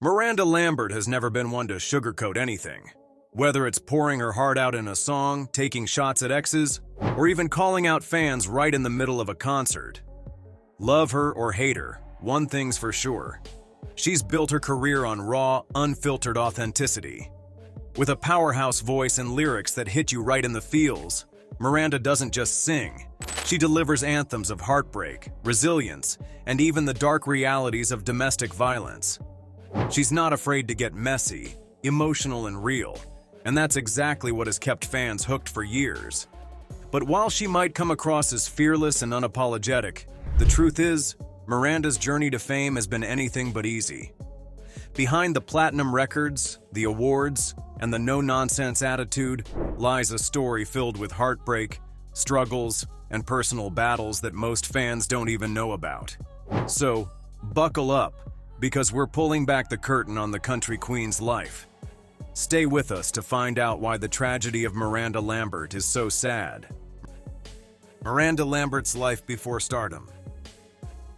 Miranda Lambert has never been one to sugarcoat anything. Whether it's pouring her heart out in a song, taking shots at exes, or even calling out fans right in the middle of a concert. Love her or hate her, one thing's for sure. She's built her career on raw, unfiltered authenticity. With a powerhouse voice and lyrics that hit you right in the feels, Miranda doesn't just sing. She delivers anthems of heartbreak, resilience, and even the dark realities of domestic violence. She's not afraid to get messy, emotional, and real, and that's exactly what has kept fans hooked for years. But while she might come across as fearless and unapologetic, the truth is, Miranda's journey to fame has been anything but easy. Behind the platinum records, the awards, and the no-nonsense attitude lies a story filled with heartbreak, struggles, and personal battles that most fans don't even know about. So, buckle up, because we're pulling back the curtain on the country queen's life. Stay with us to find out why the tragedy of Miranda Lambert is so sad. Miranda Lambert's life before stardom.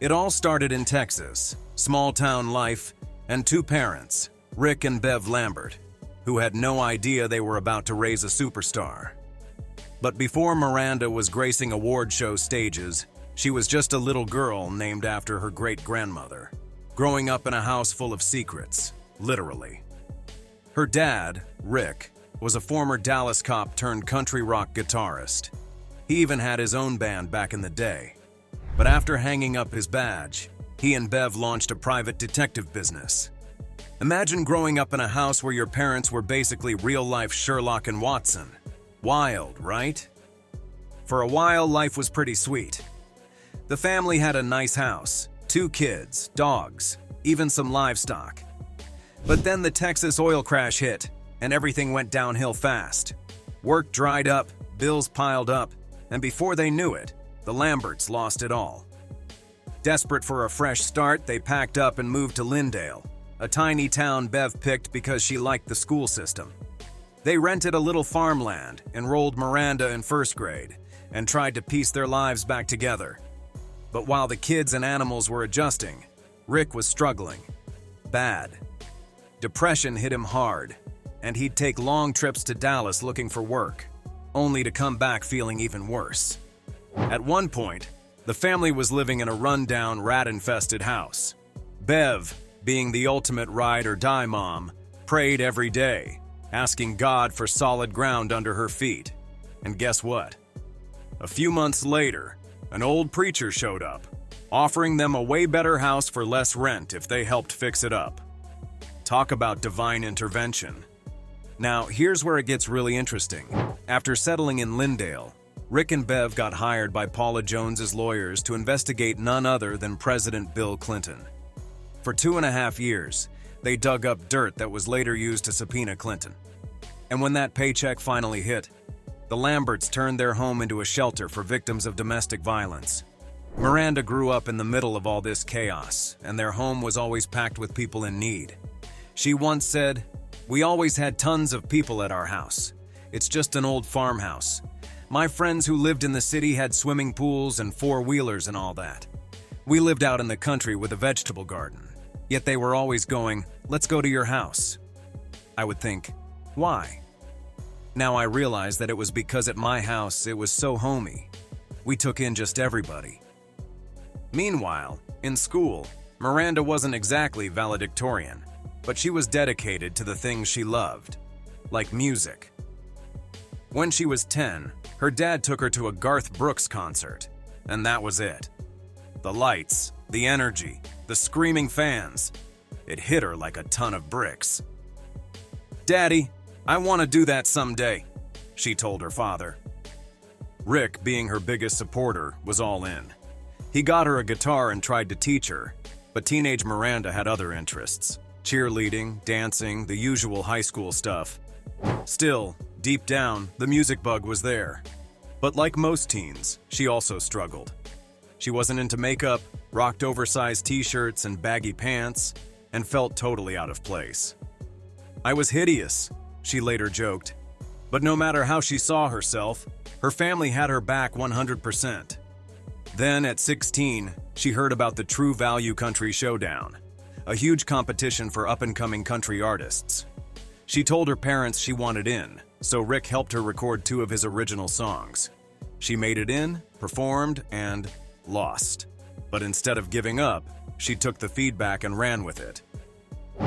It all started in Texas, small-town life, and two parents, Rick and Bev Lambert, who had no idea they were about to raise a superstar. But before Miranda was gracing award show stages, she was just a little girl named after her great-grandmother, growing up in a house full of secrets, literally. Her dad, Rick, was a former Dallas cop turned country rock guitarist. He even had his own band back in the day. But after hanging up his badge, he and Bev launched a private detective business. Imagine growing up in a house where your parents were basically real-life Sherlock and Watson. Wild, right? For a while, life was pretty sweet. The family had a nice house, 2 kids, dogs, even some livestock. But then the Texas oil crash hit, and everything went downhill fast. Work dried up, bills piled up, and before they knew it, the Lamberts lost it all. Desperate for a fresh start, they packed up and moved to Lindale, a tiny town Bev picked because she liked the school system. They rented a little farmland, enrolled Miranda in 1st grade, and tried to piece their lives back together. But while the kids and animals were adjusting, Rick was struggling. Bad. Depression hit him hard, and he'd take long trips to Dallas looking for work, only to come back feeling even worse. At one point, the family was living in a rundown, rat-infested house. Bev, being the ultimate ride-or-die mom, prayed every day, asking God for solid ground under her feet. And guess what? A few months later, an old preacher showed up, offering them a way better house for less rent if they helped fix it up. Talk about divine intervention. Now, here's where it gets really interesting. After settling in Lindale, Rick and Bev got hired by Paula Jones's lawyers to investigate none other than President Bill Clinton. For 2.5 years, they dug up dirt that was later used to subpoena Clinton. And when that paycheck finally hit, the Lamberts turned their home into a shelter for victims of domestic violence. Miranda grew up in the middle of all this chaos, and their home was always packed with people in need. She once said, "We always had tons of people at our house. It's just an old farmhouse. My friends who lived in the city had swimming pools and 4-wheelers and all that. We lived out in the country with a vegetable garden. Yet they were always going, 'Let's go to your house.' I would think, why? Now I realize that it was because at my house it was so homey. We took in just everybody." Meanwhile, in school, Miranda wasn't exactly valedictorian, but she was dedicated to the things she loved, like music. When she was 10, her dad took her to a Garth Brooks concert, and that was it. The lights, the energy, the screaming fans. It hit her like a ton of bricks. "Daddy, I want to do that someday," she told her father. Rick, being her biggest supporter, was all in. He got her a guitar and tried to teach her, but teenage Miranda had other interests: cheerleading, dancing, the usual high school stuff. Still, deep down, the music bug was there. But like most teens, she also struggled. She wasn't into makeup, rocked oversized t-shirts and baggy pants, and felt totally out of place. "I was hideous," she later joked. But no matter how she saw herself, her family had her back 100%. Then, at 16, she heard about the True Value Country Showdown, a huge competition for up-and-coming country artists. She told her parents she wanted in, so Rick helped her record 2 of his original songs. She made it in, performed, and lost. But instead of giving up, she took the feedback and ran with it.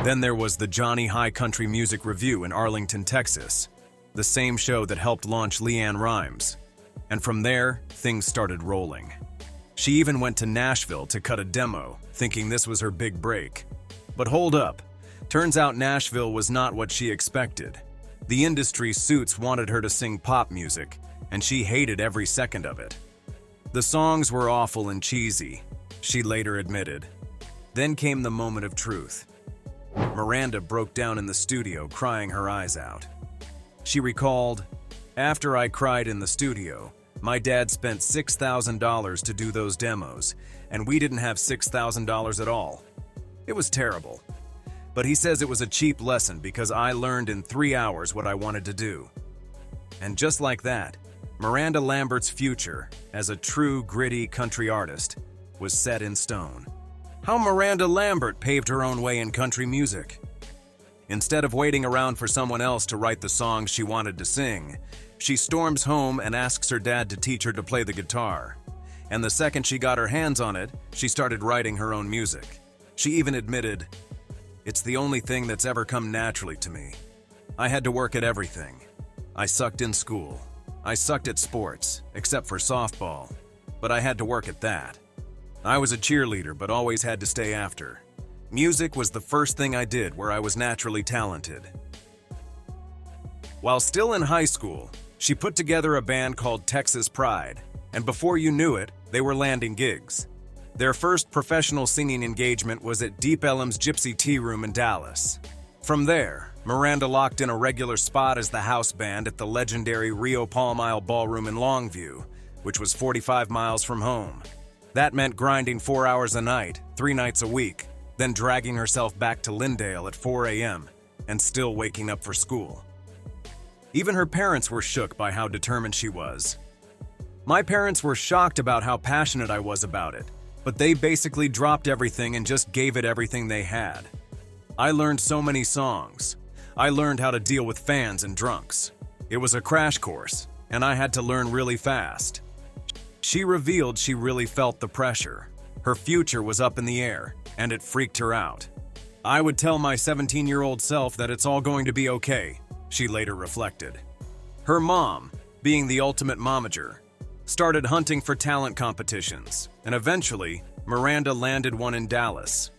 Then there was the Johnny High Country Music Review in Arlington, Texas, the same show that helped launch LeAnn Rimes. And from there, things started rolling. She even went to Nashville to cut a demo, thinking this was her big break. But hold up. Turns out Nashville was not what she expected. The industry suits wanted her to sing pop music, and she hated every second of it. The songs were awful and cheesy, she later admitted. Then came the moment of truth. Miranda broke down in the studio, crying her eyes out. She recalled, "After I cried in the studio, my dad spent $6,000 to do those demos, and we didn't have $6,000 at all. It was terrible. But he says it was a cheap lesson because I learned in 3 hours what I wanted to do." And just like that, Miranda Lambert's future as a true gritty country artist was set in stone. How Miranda Lambert paved her own way in country music. Instead of waiting around for someone else to write the songs she wanted to sing, she storms home and asks her dad to teach her to play the guitar. And the second she got her hands on it, she started writing her own music. She even admitted, "It's the only thing that's ever come naturally to me. I had to work at everything. I sucked in school. I sucked at sports, except for softball, but I had to work at that. I was a cheerleader, but always had to stay after. Music was the first thing I did where I was naturally talented." While still in high school, she put together a band called Texas Pride, and before you knew it, they were landing gigs. Their first professional singing engagement was at Deep Ellum's Gypsy Tea Room in Dallas. From there, Miranda locked in a regular spot as the house band at the legendary Rio Palm Isle Ballroom in Longview, which was 45 miles from home. That meant grinding 4 hours a night, 3 nights a week, then dragging herself back to Lindale at 4 a.m. and still waking up for school. Even her parents were shook by how determined she was. "My parents were shocked about how passionate I was about it, but they basically dropped everything and just gave it everything they had. I learned so many songs. I learned how to deal with fans and drunks. It was a crash course, and I had to learn really fast." She revealed she really felt the pressure. Her future was up in the air, and it freaked her out. "I would tell my 17-year-old self that it's all going to be okay," she later reflected. Her mom, being the ultimate momager, started hunting for talent competitions, and eventually, Miranda landed one in Dallas.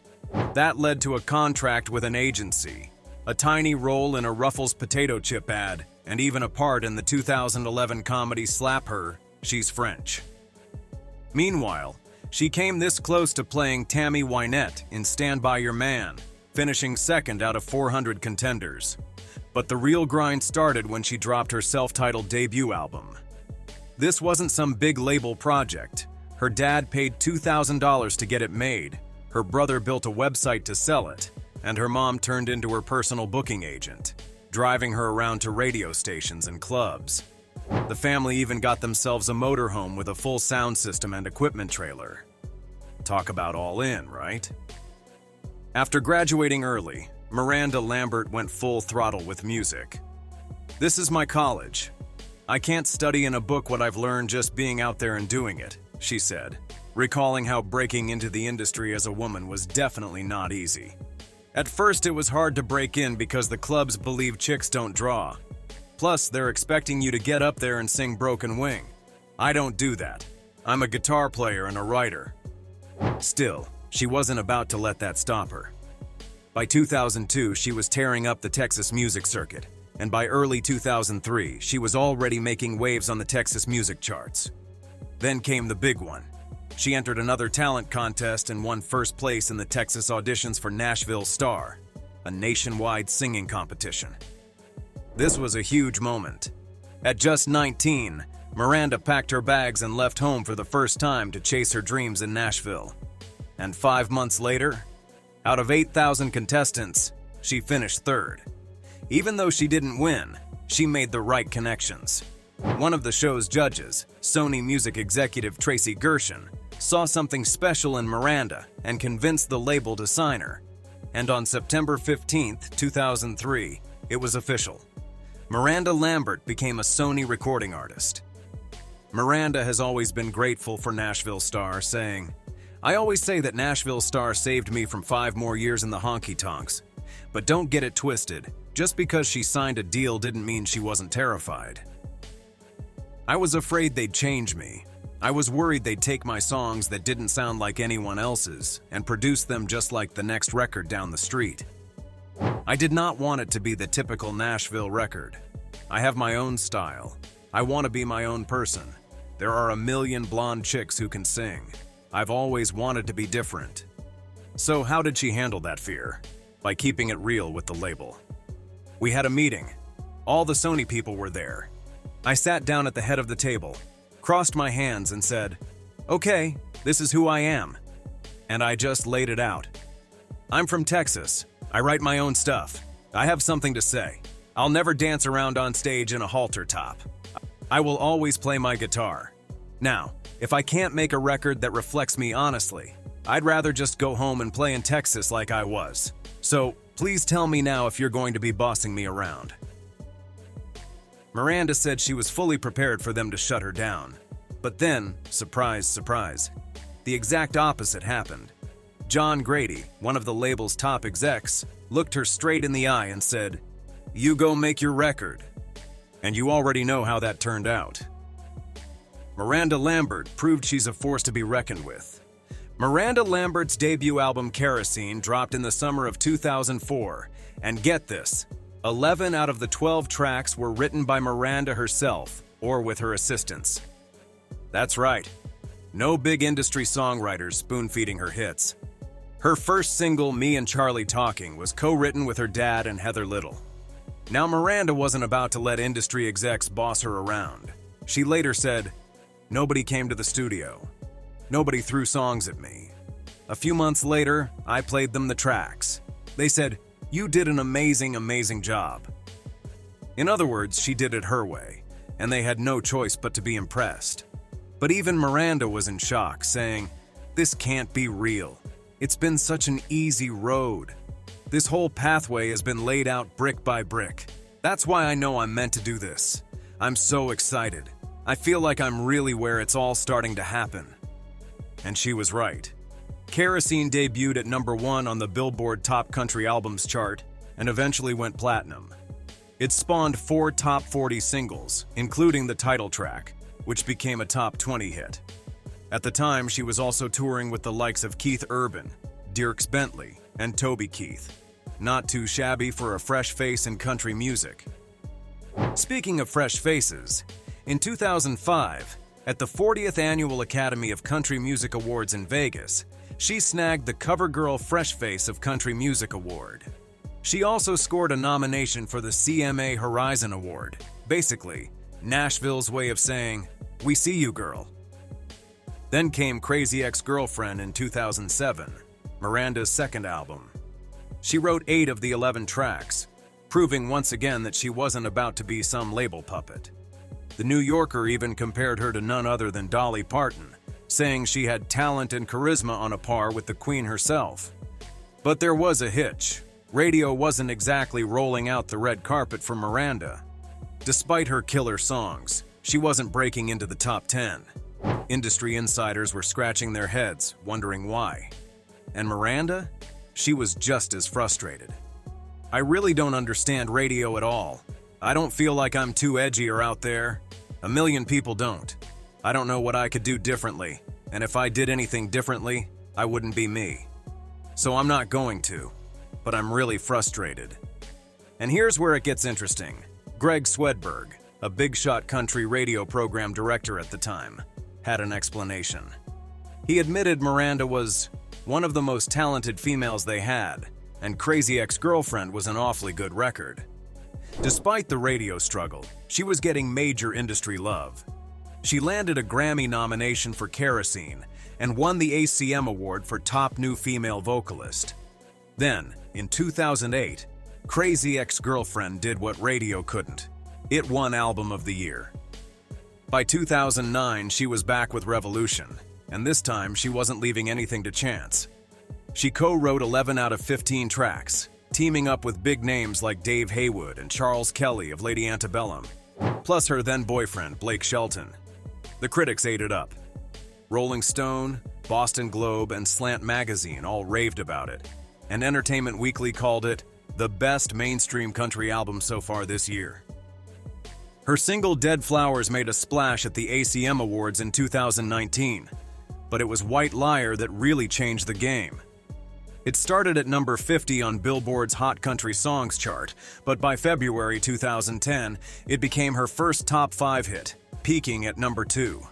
That led to a contract with an agency, a tiny role in a Ruffles potato chip ad, and even a part in the 2011 comedy Slap Her, She's French. Meanwhile, she came this close to playing Tammy Wynette in Stand By Your Man, finishing second out of 400 contenders. But the real grind started when she dropped her self-titled debut album. This wasn't some big label project. Her dad paid $2,000 to get it made, her brother built a website to sell it, and her mom turned into her personal booking agent, driving her around to radio stations and clubs. The family even got themselves a motorhome with a full sound system and equipment trailer. Talk about all in, right? After graduating early, Miranda Lambert went full throttle with music. "This is my college. I can't study in a book what I've learned just being out there and doing it," she said, recalling how breaking into the industry as a woman was definitely not easy. "At first it was hard to break in because the clubs believe chicks don't draw. Plus, they're expecting you to get up there and sing Broken Wing. I don't do that. I'm a guitar player and a writer." Still, she wasn't about to let that stop her. By 2002, she was tearing up the Texas music circuit, and by early 2003, she was already making waves on the Texas music charts. Then came the big one. She entered another talent contest and won first place in the Texas auditions for Nashville Star, a nationwide singing competition. This was a huge moment. At just 19, Miranda packed her bags and left home for the first time to chase her dreams in Nashville. And 5 months later, out of 8,000 contestants, she finished third. Even though she didn't win, she made the right connections. One of the show's judges, Sony music executive Tracy Gershon, saw something special in Miranda and convinced the label to sign her. And on September 15, 2003, it was official. Miranda Lambert became a Sony recording artist. Miranda has always been grateful for Nashville Star, saying, "I always say that Nashville Star saved me from 5 more years in the honky-tonks. But don't get it twisted, just because she signed a deal didn't mean she wasn't terrified. I was afraid they'd change me. I was worried they'd take my songs that didn't sound like anyone else's and produce them just like the next record down the street. I did not want it to be the typical Nashville record. I have my own style. I want to be my own person. There are a million blonde chicks who can sing. I've always wanted to be different." So how did she handle that fear? By keeping it real with the label. "We had a meeting. All the Sony people were there. I sat down at the head of the table, crossed my hands and said, 'Okay, this is who I am.' And I just laid it out. I'm from Texas. I write my own stuff. I have something to say. I'll never dance around on stage in a halter top. I will always play my guitar. Now, if I can't make a record that reflects me honestly, I'd rather just go home and play in Texas like I was. So, please tell me now if you're going to be bossing me around." Miranda said she was fully prepared for them to shut her down. But then, surprise, surprise, the exact opposite happened. John Grady, one of the label's top execs, looked her straight in the eye and said, "You go make your record." And you already know how that turned out. Miranda Lambert proved she's a force to be reckoned with. Miranda Lambert's debut album Kerosene dropped in the summer of 2004, and get this, 11 out of the 12 tracks were written by Miranda herself or with her assistants. That's right, no big industry songwriters spoon-feeding her hits. Her first single, Me and Charlie Talking, was co-written with her dad and Heather Little. Now Miranda wasn't about to let industry execs boss her around. She later said, "Nobody came to the studio. Nobody threw songs at me. A few months later, I played them the tracks. They said, 'You did an amazing, amazing job.'" In other words, she did it her way, and they had no choice but to be impressed. But even Miranda was in shock, saying, "This can't be real. It's been such an easy road. This whole pathway has been laid out brick by brick. That's why I know I'm meant to do this. I'm so excited. I feel like I'm really where it's all starting to happen." And she was right. Kerosene debuted at #1 on the Billboard Top Country Albums chart and eventually went platinum. It spawned 4 top 40 singles, including the title track, which became a top 20 hit. At the time, she was also touring with the likes of Keith Urban, Dierks Bentley, and Toby Keith. Not too shabby for a fresh face in country music. Speaking of fresh faces, in 2005, at the 40th Annual Academy of Country Music Awards in Vegas, she snagged the CoverGirl Fresh Face of Country Music Award. She also scored a nomination for the CMA Horizon Award, basically, Nashville's way of saying, "We see you, girl." Then came Crazy Ex-Girlfriend in 2007, Miranda's second album. She wrote 8 of the 11 tracks, proving once again that she wasn't about to be some label puppet. The New Yorker even compared her to none other than Dolly Parton, saying she had talent and charisma on a par with the Queen herself. But there was a hitch. Radio wasn't exactly rolling out the red carpet for Miranda. Despite her killer songs, she wasn't breaking into the top 10. Industry insiders were scratching their heads, wondering why. And Miranda? She was just as frustrated. "I really don't understand radio at all. I don't feel like I'm too edgy or out there. A million people don't. I don't know what I could do differently, and if I did anything differently, I wouldn't be me. So I'm not going to, but I'm really frustrated." And here's where it gets interesting. Greg Swedberg, a big-shot country radio program director at the time, had an explanation. He admitted Miranda was one of the most talented females they had, and Crazy Ex-Girlfriend was an awfully good record. Despite the radio struggle, she was getting major industry love. She landed a Grammy nomination for Kerosene and won the ACM Award for Top New Female Vocalist. Then, in 2008, Crazy Ex-Girlfriend did what radio couldn't. It won Album of the Year. By 2009, she was back with Revolution, and this time she wasn't leaving anything to chance. She co-wrote 11 out of 15 tracks, teaming up with big names like Dave Haywood and Charles Kelly of Lady Antebellum, plus her then-boyfriend Blake Shelton. The critics ate it up. Rolling Stone, Boston Globe, and Slant Magazine all raved about it, and Entertainment Weekly called it the best mainstream country album so far this year. Her single Dead Flowers made a splash at the ACM Awards in 2019, but it was White Liar that really changed the game. It started at number 50 on Billboard's Hot Country Songs chart, but by February 2010, it became her first top 5 hit, peaking at number 2.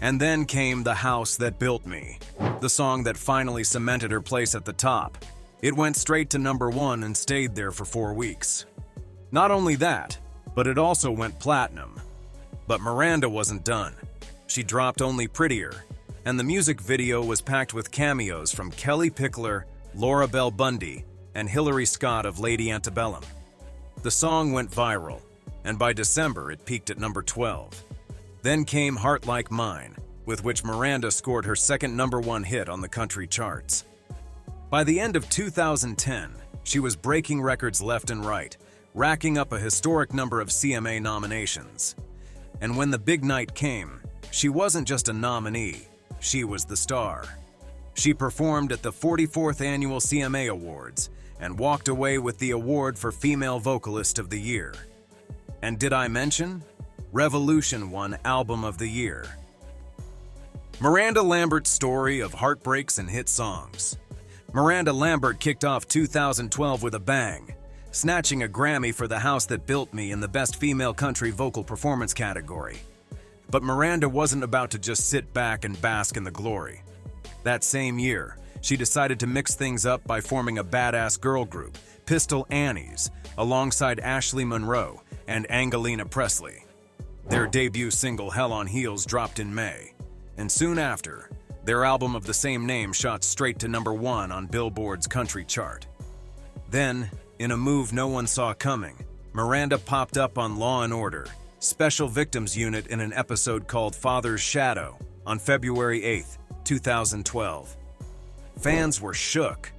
And then came The House That Built Me, the song that finally cemented her place at the top. It went straight to number 1 and stayed there for 4 weeks. Not only that, but it also went platinum. But Miranda wasn't done. She dropped Only Prettier, and the music video was packed with cameos from Kelly Pickler, Laura Bell Bundy, and Hillary Scott of Lady Antebellum. The song went viral, and by December it peaked at number 12. Then came Heart Like Mine, with which Miranda scored her second number 1 hit on the country charts. By the end of 2010, she was breaking records left and right, racking up a historic number of CMA nominations. And when the big night came, she wasn't just a nominee, she was the star. She performed at the 44th Annual CMA Awards and walked away with the award for Female Vocalist of the Year. And did I mention? Revolution won Album of the Year. Miranda Lambert's story of heartbreaks and hit songs. Miranda Lambert kicked off 2012 with a bang, snatching a Grammy for The House That Built Me in the Best Female Country Vocal Performance category. But Miranda wasn't about to just sit back and bask in the glory. That same year, she decided to mix things up by forming a badass girl group, Pistol Annies, alongside Ashley Monroe and Angelina Presley. Their debut single Hell on Heels dropped in May, and soon after, their album of the same name shot straight to number 1 on Billboard's country chart. Then, in a move no one saw coming, Miranda popped up on Law & Order, Special Victims Unit in an episode called Father's Shadow on February 8, 2012. Fans were shook.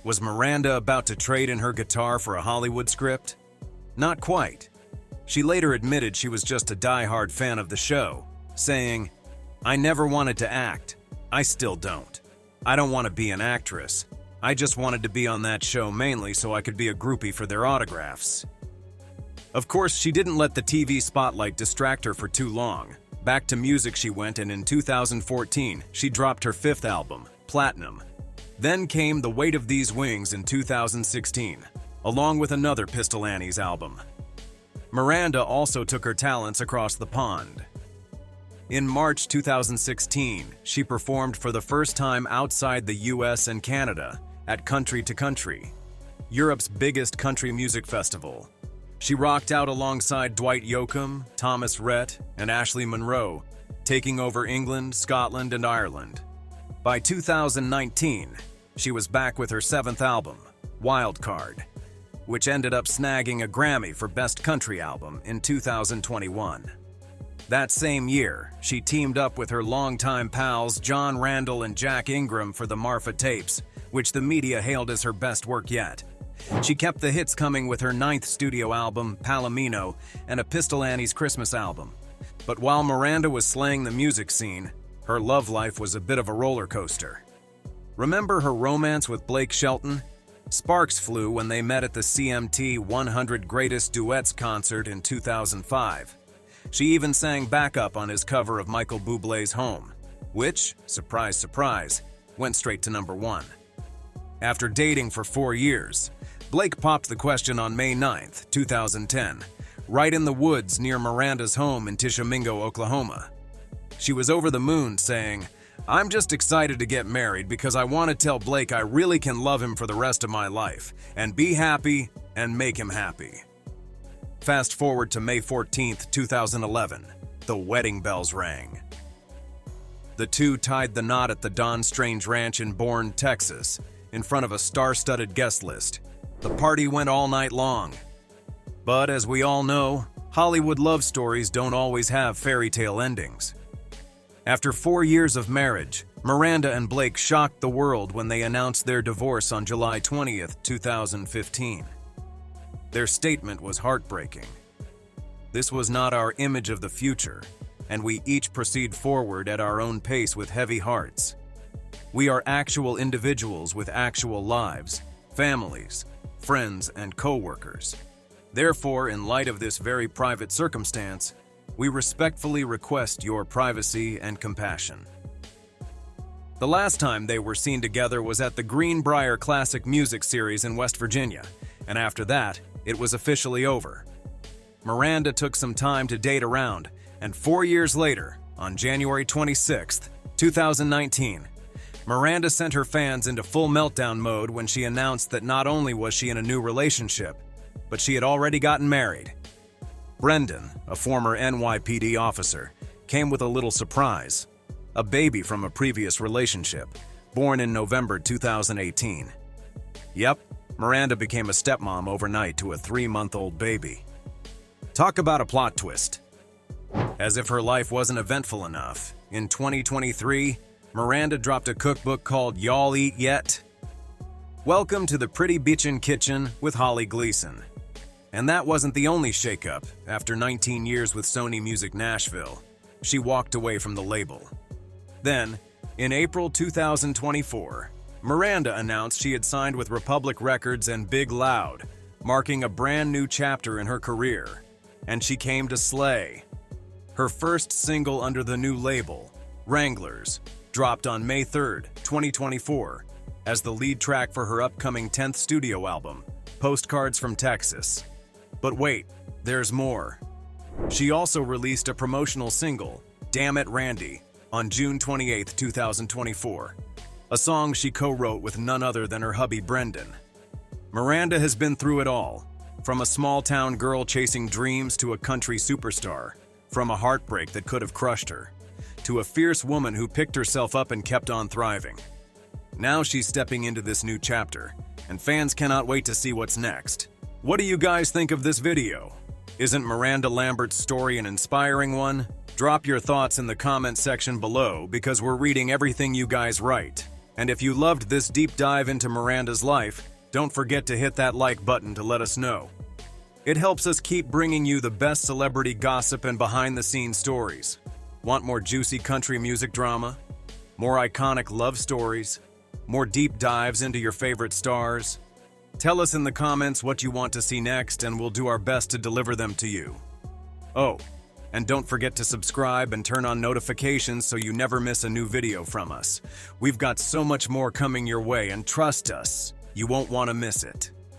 Was Miranda about to trade in her guitar for a Hollywood script? Not quite. She later admitted she was just a die-hard fan of the show, saying, "I never wanted to act. I still don't. I don't want to be an actress. I just wanted to be on that show mainly so I could be a groupie for their autographs." Of course, she didn't let the TV spotlight distract her for too long. Back to music she went, and in 2014, she dropped her 5th album, Platinum. Then came The Weight of These Wings in 2016, along with another Pistol Annies album. Miranda also took her talents across the pond. In March 2016, she performed for the first time outside the US and Canada at Country to Country, Europe's biggest country music festival. She rocked out alongside Dwight Yoakam, Thomas Rhett, and Ashley Monroe, taking over England, Scotland, and Ireland. By 2019, she was back with her 7th album, Wild Card, which ended up snagging a Grammy for Best Country Album in 2021. That same year, she teamed up with her longtime pals John Randall and Jack Ingram for the Marfa tapes, which the media hailed as her best work yet. She kept the hits coming with her 9th studio album, Palomino, and a Pistol Annies Christmas album. But while Miranda was slaying the music scene, her love life was a bit of a roller coaster. Remember her romance with Blake Shelton? Sparks flew when they met at the CMT 100 Greatest Duets concert in 2005. She even sang backup on his cover of Michael Bublé's Home, which, surprise, surprise, went straight to number 1. After dating for 4 years, Blake popped the question on May 9, 2010, right in the woods near Miranda's home in Tishomingo, Oklahoma. She was over the moon, saying, "I'm just excited to get married because I want to tell Blake I really can love him for the rest of my life, and be happy and make him happy." Fast forward to May 14, 2011, the wedding bells rang. The two tied the knot at the Don Strange Ranch in Bourne, Texas, in front of a star-studded guest list. The party went all night long. But as we all know, Hollywood love stories don't always have fairy tale endings. After 4 years of marriage, Miranda and Blake shocked the world when they announced their divorce on July 20th, 2015. Their statement was heartbreaking. This was not our image of the future, and we each proceed forward at our own pace with heavy hearts. We are actual individuals with actual lives, families, friends, and co-workers. Therefore, in light of this very private circumstance, we respectfully request your privacy and compassion. The last time they were seen together was at the Greenbrier Classic Music Series in West Virginia, and after that, it was officially over. Miranda took some time to date around, and 4 years later, on January 26, 2019, Miranda sent her fans into full meltdown mode when she announced that not only was she in a new relationship, but she had already gotten married. Brendan, a former NYPD officer, came with a little surprise: a baby from a previous relationship, born in November 2018. Yep, Miranda became a stepmom overnight to a 3-month-old baby. Talk about a plot twist. As if her life wasn't eventful enough, in 2023, Miranda dropped a cookbook called Y'all Eat Yet? Welcome to the Pretty Bitchin' Kitchen with Holly Gleason. And that wasn't the only shakeup. After 19 years with Sony Music Nashville, she walked away from the label. Then, in April 2024, Miranda announced she had signed with Republic Records and Big Loud, marking a brand new chapter in her career. And she came to slay. Her first single under the new label, Wranglers, dropped on May 3, 2024, as the lead track for her upcoming 10th studio album, Postcards from Texas. But wait, there's more. She also released a promotional single, Damn It Randy, on June 28, 2024, a song she co-wrote with none other than her hubby Brendan. Miranda has been through it all, from a small-town girl chasing dreams to a country superstar, from a heartbreak that could have crushed her, to a fierce woman who picked herself up and kept on thriving. Now she's stepping into this new chapter, and fans cannot wait to see what's next. What do you guys think of this video? Isn't Miranda Lambert's story an inspiring one? Drop your thoughts in the comment section below because we're reading everything you guys write. And if you loved this deep dive into Miranda's life, don't forget to hit that like button to let us know. It helps us keep bringing you the best celebrity gossip and behind-the-scenes stories. Want more juicy country music drama? More iconic love stories? More deep dives into your favorite stars? Tell us in the comments what you want to see next and we'll do our best to deliver them to you. Oh, and don't forget to subscribe and turn on notifications so you never miss a new video from us. We've got so much more coming your way and trust us, you won't want to miss it.